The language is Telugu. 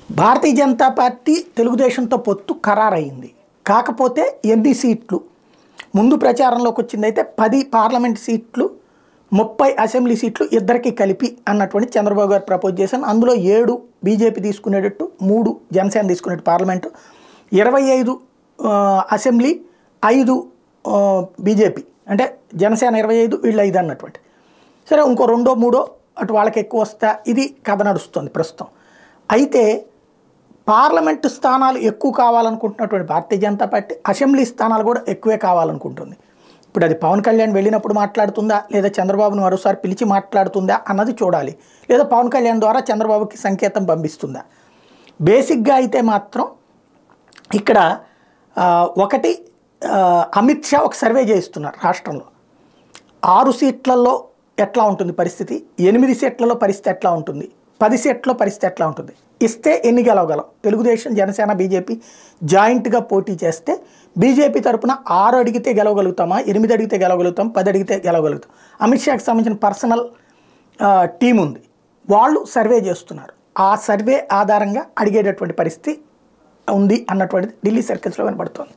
భారతీయ జనతా పార్టీ తెలుగుదేశంతో పొత్తు ఖరారయింది. కాకపోతే ఎన్ని సీట్లు ముందు ప్రచారంలోకి వచ్చిందైతే 10 పార్లమెంట్ సీట్లు 30 అసెంబ్లీ సీట్లు ఇద్దరికి కలిపి అన్నటువంటి చంద్రబాబు గారు ప్రపోజ్ చేశాను. అందులో 7 బీజేపీ తీసుకునేటట్టు, 3 జనసేన తీసుకునేట్టు పార్లమెంటు, 25 అసెంబ్లీ, 5 బీజేపీ, అంటే జనసేన 25 వీళ్ళు 5 అన్నటువంటి. సరే, ఇంకో 2 3 అటు వాళ్ళకి ఎక్కువ వస్తా, ఇది కథ నడుస్తుంది ప్రస్తుతం. అయితే పార్లమెంటు స్థానాలు ఎక్కువ కావాలనుకుంటున్నటువంటి భారతీయ జనతా పార్టీ అసెంబ్లీ స్థానాలు కూడా ఎక్కువే కావాలనుకుంటుంది. ఇప్పుడు అది పవన్ కళ్యాణ్ వెళ్ళినప్పుడు మాట్లాడుతుందా, లేదా చంద్రబాబును మరోసారి పిలిచి మాట్లాడుతుందా అన్నది చూడాలి, లేదా పవన్ కళ్యాణ్ ద్వారా చంద్రబాబుకి సంకేతం పంపిస్తుందా. బేసిక్గా అయితే మాత్రం ఇక్కడ ఒకటి, అమిత్ షా ఒక సర్వే చేయిస్తున్నారు రాష్ట్రంలో. 6 సీట్లలో ఎట్లా ఉంటుంది పరిస్థితి, 8 సీట్లలో పరిస్థితి ఎట్లా ఉంటుంది, 10 సీట్లలో పరిస్థితి ఎట్లా ఉంటుంది, ఇస్తే ఎన్ని గెలవగలం, తెలుగుదేశం జనసేన బీజేపీ జాయింట్గా పోటీ చేస్తే బీజేపీ తరపున 6 అడిగితే గెలవగలుగుతామా, 8 అడిగితే గెలవగలుగుతాం, 10 అడిగితే గెలవగలుగుతాం. అమిత్ షాకి సంబంధించిన పర్సనల్ టీం ఉంది, వాళ్ళు సర్వే చేస్తున్నారు. ఆ సర్వే ఆధారంగా అడిగేటటువంటి పరిస్థితి ఉంది అన్నటువంటిది ఢిల్లీ సర్కిల్స్లో వినపడుతోంది.